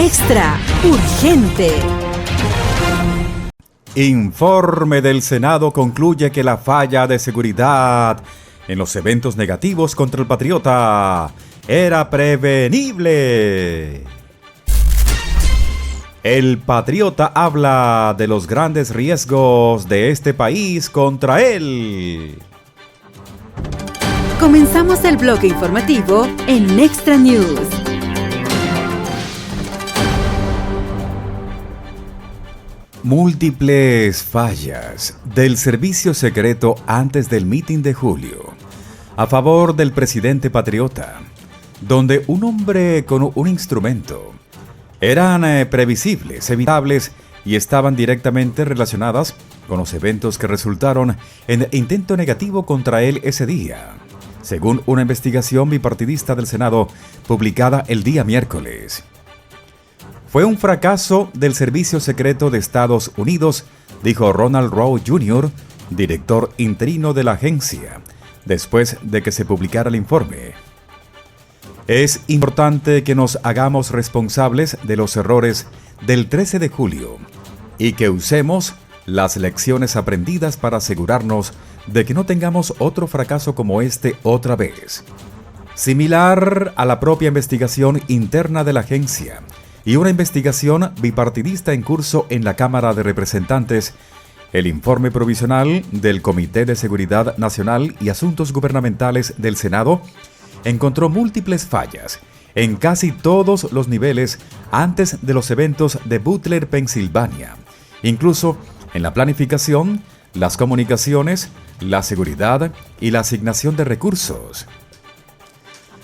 Extra Urgente. Informe del Senado concluye que la falla de seguridad en los eventos negativos contra el Patriota era prevenible. El Patriota habla de los grandes riesgos de este país contra él. Comenzamos el bloque informativo en Extra News. Múltiples fallas del servicio secreto antes del mitin de julio a favor del presidente patriota, donde un hombre con un instrumento eran previsibles, evitables y estaban directamente relacionadas con los eventos que resultaron en intento negativo contra él ese día, según una investigación bipartidista del Senado publicada el día miércoles. Fue un fracaso del Servicio Secreto de Estados Unidos, dijo Ronald Rowe Jr., director interino de la agencia, después de que se publicara el informe. Es importante que nos hagamos responsables de los errores del 13 de julio y que usemos las lecciones aprendidas para asegurarnos de que no tengamos otro fracaso como este otra vez. Similar a la propia investigación interna de la agencia y una investigación bipartidista en curso en la Cámara de Representantes, el informe provisional del Comité de Seguridad Nacional y Asuntos Gubernamentales del Senado encontró múltiples fallas en casi todos los niveles antes de los eventos de Butler, Pensilvania, incluso en la planificación, las comunicaciones, la seguridad y la asignación de recursos.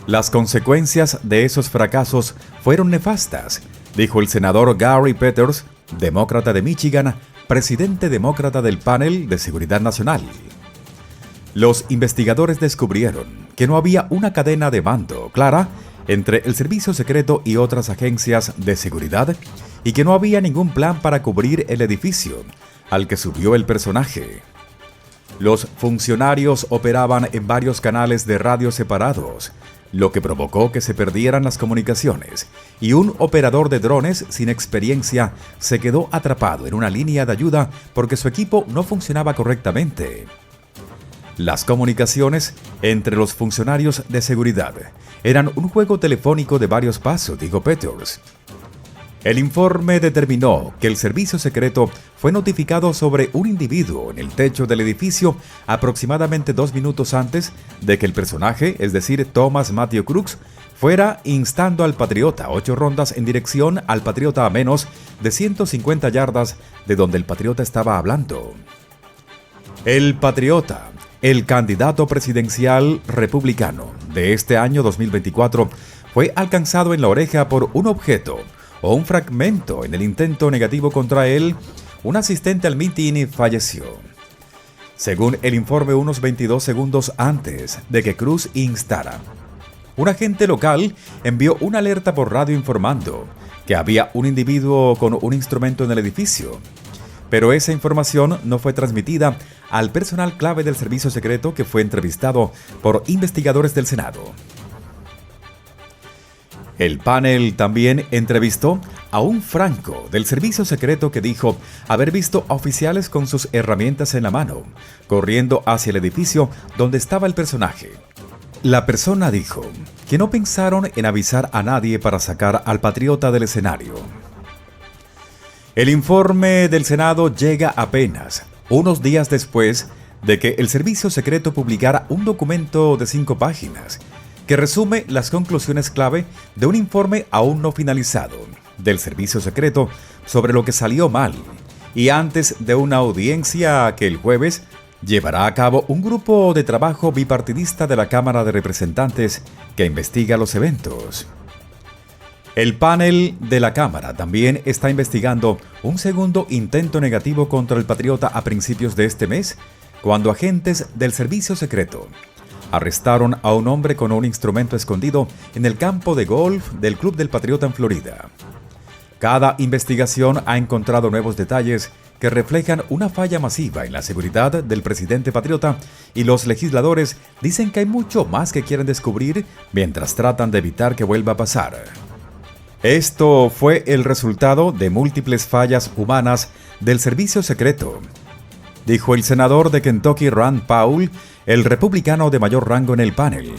Las consecuencias de esos fracasos fueron nefastas, dijo el senador Gary Peters, demócrata de Michigan, presidente demócrata del panel de seguridad nacional. Los investigadores descubrieron que no había una cadena de mando clara entre el servicio secreto y otras agencias de seguridad y que no había ningún plan para cubrir el edificio al que subió el personaje. Los funcionarios operaban en varios canales de radio separados, lo que provocó que se perdieran las comunicaciones, y un operador de drones sin experiencia se quedó atrapado en una línea de ayuda porque su equipo no funcionaba correctamente. Las comunicaciones entre los funcionarios de seguridad eran un juego telefónico de varios pasos, dijo Peters. El informe determinó que el servicio secreto fue notificado sobre un individuo en el techo del edificio aproximadamente 2 minutos antes de que el personaje, es decir, Thomas Matthew Crooks, fuera instando al Patriota 8 rondas en dirección al Patriota a menos de 150 yardas de donde el Patriota estaba hablando. El Patriota, el candidato presidencial republicano de este año 2024, fue alcanzado en la oreja por un objeto o un fragmento en el intento negativo contra él. Un asistente al mitin falleció. Según el informe, unos 22 segundos antes de que Cruz instara, un agente local envió una alerta por radio informando que había un individuo con un instrumento en el edificio, pero esa información no fue transmitida al personal clave del servicio secreto que fue entrevistado por investigadores del Senado. El panel también entrevistó a un franco del servicio secreto que dijo haber visto a oficiales con sus herramientas en la mano, corriendo hacia el edificio donde estaba el personaje. La persona dijo que no pensaron en avisar a nadie para sacar al Patriota del escenario. El informe del Senado llega apenas unos días después de que el servicio secreto publicara un documento de 5 páginas que resume las conclusiones clave de un informe aún no finalizado del servicio secreto sobre lo que salió mal, y antes de una audiencia que el jueves llevará a cabo un grupo de trabajo bipartidista de la Cámara de Representantes que investiga los eventos. El panel de la Cámara también está investigando un segundo intento negativo contra el Patriota a principios de este mes, cuando agentes del servicio secreto arrestaron a un hombre con un instrumento escondido en el campo de golf del Club del Patriota en Florida. Cada investigación ha encontrado nuevos detalles que reflejan una falla masiva en la seguridad del presidente patriota, y los legisladores dicen que hay mucho más que quieren descubrir mientras tratan de evitar que vuelva a pasar. Esto fue el resultado de múltiples fallas humanas del servicio secreto, dijo el senador de Kentucky Rand Paul, el republicano de mayor rango en el panel.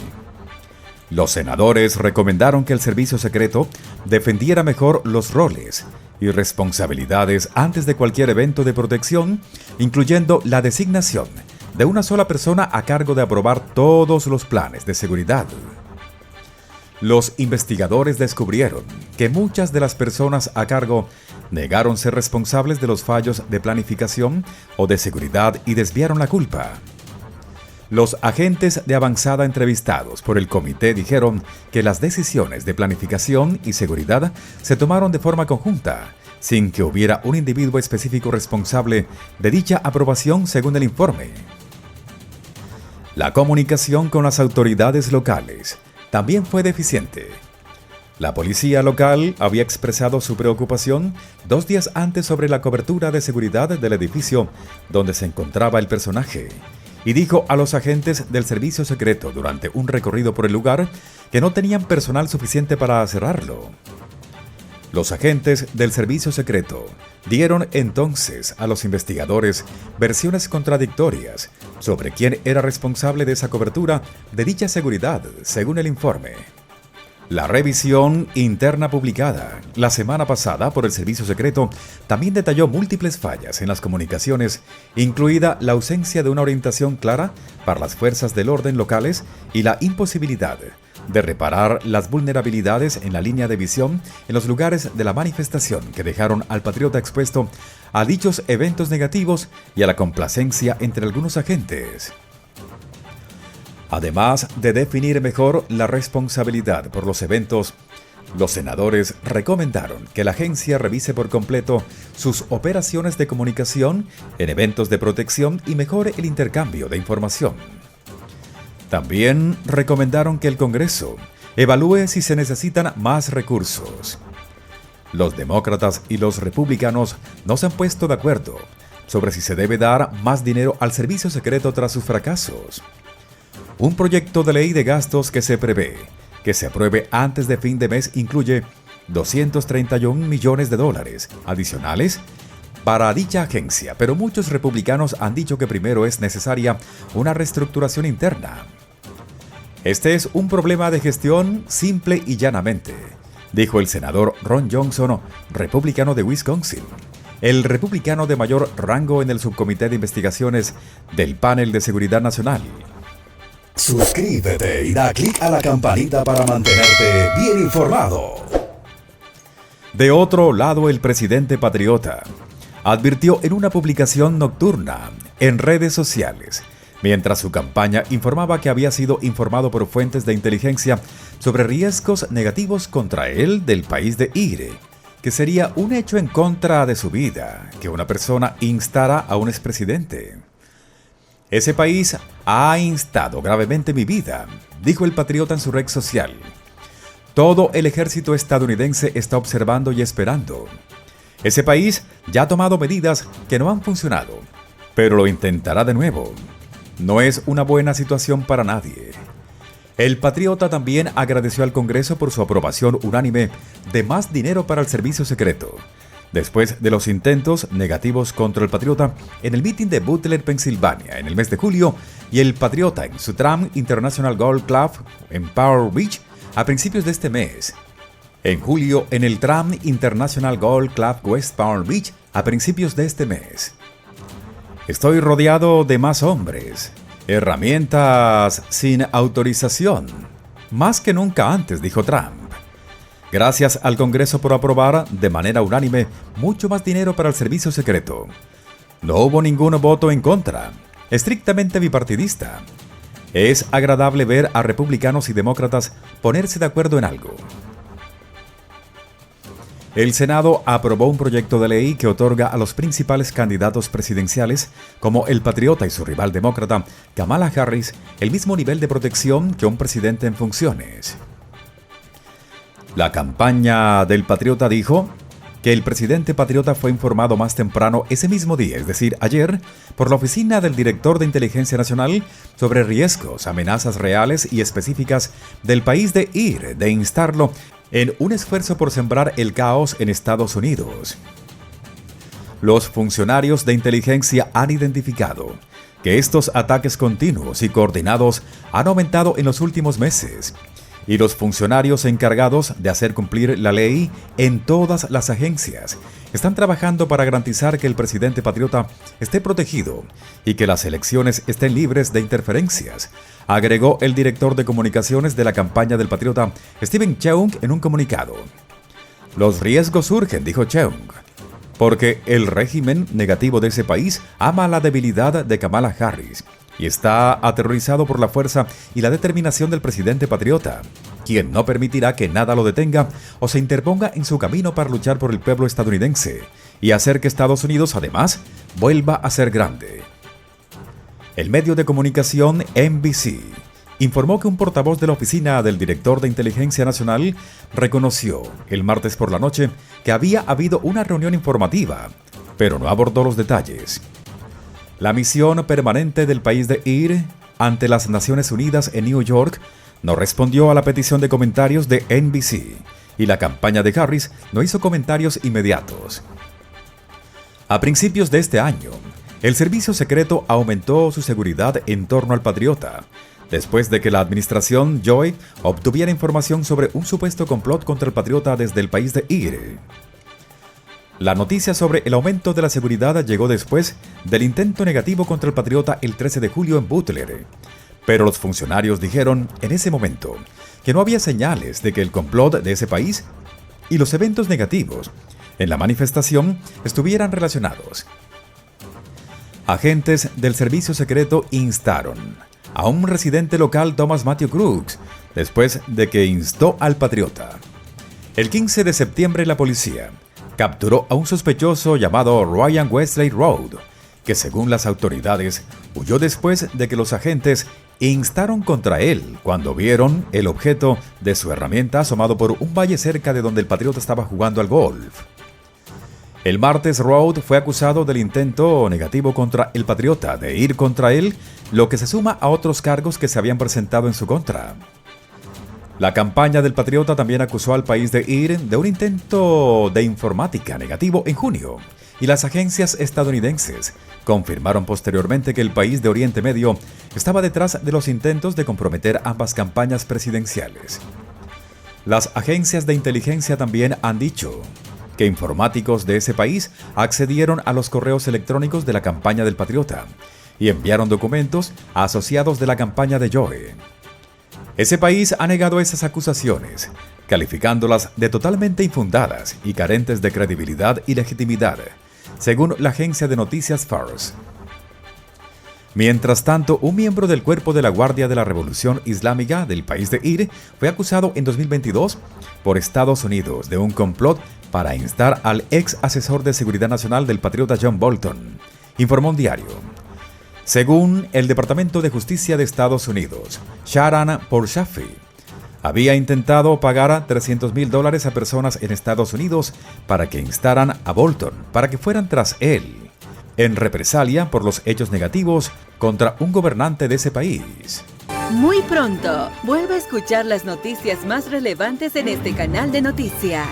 Los senadores recomendaron que el servicio secreto defendiera mejor los roles y responsabilidades antes de cualquier evento de protección, incluyendo la designación de una sola persona a cargo de aprobar todos los planes de seguridad. Los investigadores descubrieron que muchas de las personas a cargo negaron ser responsables de los fallos de planificación o de seguridad y desviaron la culpa. Los agentes de avanzada entrevistados por el comité dijeron que las decisiones de planificación y seguridad se tomaron de forma conjunta, sin que hubiera un individuo específico responsable de dicha aprobación según el informe. La comunicación con las autoridades locales también fue deficiente. La policía local había expresado su preocupación 2 días antes sobre la cobertura de seguridad del edificio donde se encontraba el personaje y dijo a los agentes del servicio secreto durante un recorrido por el lugar que no tenían personal suficiente para cerrarlo. Los agentes del servicio secreto dieron entonces a los investigadores versiones contradictorias sobre quién era responsable de esa cobertura de dicha seguridad, según el informe. La revisión interna publicada la semana pasada por el servicio secreto también detalló múltiples fallas en las comunicaciones, incluida la ausencia de una orientación clara para las fuerzas del orden locales y la imposibilidad de reparar las vulnerabilidades en la línea de visión en los lugares de la manifestación que dejaron al patriota expuesto a dichos eventos negativos y a la complacencia entre algunos agentes. Además de definir mejor la responsabilidad por los eventos, los senadores recomendaron que la agencia revise por completo sus operaciones de comunicación en eventos de protección y mejore el intercambio de información. También recomendaron que el Congreso evalúe si se necesitan más recursos. Los demócratas y los republicanos no se han puesto de acuerdo sobre si se debe dar más dinero al servicio secreto tras sus fracasos. Un proyecto de ley de gastos que se prevé que se apruebe antes de fin de mes incluye $231 millones adicionales para dicha agencia, pero muchos republicanos han dicho que primero es necesaria una reestructuración interna. Este es un problema de gestión simple y llanamente, dijo el senador Ron Johnson, republicano de Wisconsin, el republicano de mayor rango en el subcomité de investigaciones del panel de seguridad nacional. Suscríbete y da clic a la campanita para mantenerte bien informado. De otro lado, el presidente patriota advirtió en una publicación nocturna en redes sociales, mientras su campaña informaba que había sido informado por fuentes de inteligencia sobre riesgos negativos contra él del país de Ire, que sería un hecho en contra de su vida que una persona instara a un expresidente. Ese país ha instado gravemente mi vida, dijo el patriota en su red social. Todo el ejército estadounidense está observando y esperando. Ese país ya ha tomado medidas que no han funcionado, pero lo intentará de nuevo. No es una buena situación para nadie. El patriota también agradeció al Congreso por su aprobación unánime de más dinero para el servicio secreto, después de los intentos negativos contra el patriota en el mitin de Butler, Pensilvania, en el mes de julio, y el patriota en su Trump International Golf Club en Palm Beach a principios de este mes. En julio, en el Trump International Golf Club West Palm Beach a principios de este mes. Estoy rodeado de más hombres, herramientas sin autorización, más que nunca antes, dijo Trump. Gracias al Congreso por aprobar de manera unánime mucho más dinero para el servicio secreto. No hubo ningún voto en contra, estrictamente bipartidista. Es agradable ver a republicanos y demócratas ponerse de acuerdo en algo. El Senado aprobó un proyecto de ley que otorga a los principales candidatos presidenciales, como el patriota y su rival demócrata, Kamala Harris, el mismo nivel de protección que un presidente en funciones. La campaña del patriota dijo que el presidente patriota fue informado más temprano ese mismo día, es decir, ayer, por la oficina del director de Inteligencia Nacional sobre riesgos, amenazas reales y específicas del país de IR, de instarlo en un esfuerzo por sembrar el caos en Estados Unidos. Los funcionarios de inteligencia han identificado que estos ataques continuos y coordinados han aumentado en los últimos meses, y los funcionarios encargados de hacer cumplir la ley en todas las agencias están trabajando para garantizar que el presidente patriota esté protegido y que las elecciones estén libres de interferencias, agregó el director de comunicaciones de la campaña del patriota, Steven Cheung, en un comunicado. Los riesgos surgen, dijo Cheung, porque el régimen negativo de ese país ama la debilidad de Kamala Harris y está aterrorizado por la fuerza y la determinación del presidente patriota, quien no permitirá que nada lo detenga o se interponga en su camino para luchar por el pueblo estadounidense y hacer que Estados Unidos, además, vuelva a ser grande. El medio de comunicación NBC informó que un portavoz de la oficina del director de Inteligencia Nacional reconoció el martes por la noche que había habido una reunión informativa, pero no abordó los detalles. La misión permanente del país de IR ante las Naciones Unidas en New York no respondió a la petición de comentarios de NBC y la campaña de Harris no hizo comentarios inmediatos. A principios de este año, el servicio secreto aumentó su seguridad en torno al patriota, después de que la administración Joy obtuviera información sobre un supuesto complot contra el patriota desde el país de IR. La noticia sobre el aumento de la seguridad llegó después del intento negativo contra el patriota el 13 de julio en Butler, pero los funcionarios dijeron en ese momento que no había señales de que el complot de ese país y los eventos negativos en la manifestación estuvieran relacionados. Agentes del servicio secreto instaron a un residente local, Thomas Matthew Crooks, después de que instó al patriota. El 15 de septiembre la policía capturó a un sospechoso llamado Ryan Wesley Road, que según las autoridades huyó después de que los agentes instaron contra él cuando vieron el objeto de su herramienta asomado por un valle cerca de donde el patriota estaba jugando al golf. El martes, Road fue acusado del intento negativo contra el patriota de ir contra él, lo que se suma a otros cargos que se habían presentado en su contra. La campaña del patriota también acusó al país de IR de un intento de informática negativo en junio, y las agencias estadounidenses confirmaron posteriormente que el país de Oriente Medio estaba detrás de los intentos de comprometer ambas campañas presidenciales. Las agencias de inteligencia también han dicho que informáticos de ese país accedieron a los correos electrónicos de la campaña del patriota y enviaron documentos a asociados de la campaña de Joe. Ese país ha negado esas acusaciones, calificándolas de totalmente infundadas y carentes de credibilidad y legitimidad, según la agencia de noticias Fars. Mientras tanto, un miembro del cuerpo de la Guardia de la Revolución Islámica del país de IR fue acusado en 2022 por Estados Unidos de un complot para instar al ex asesor de seguridad nacional del patriota John Bolton, informó un diario. Según el Departamento de Justicia de Estados Unidos, Sharan Porshafi había intentado pagar $300,000 a personas en Estados Unidos para que instaran a Bolton para que fueran tras él, en represalia por los hechos negativos contra un gobernante de ese país. Muy pronto, vuelve a escuchar las noticias más relevantes en este canal de noticias.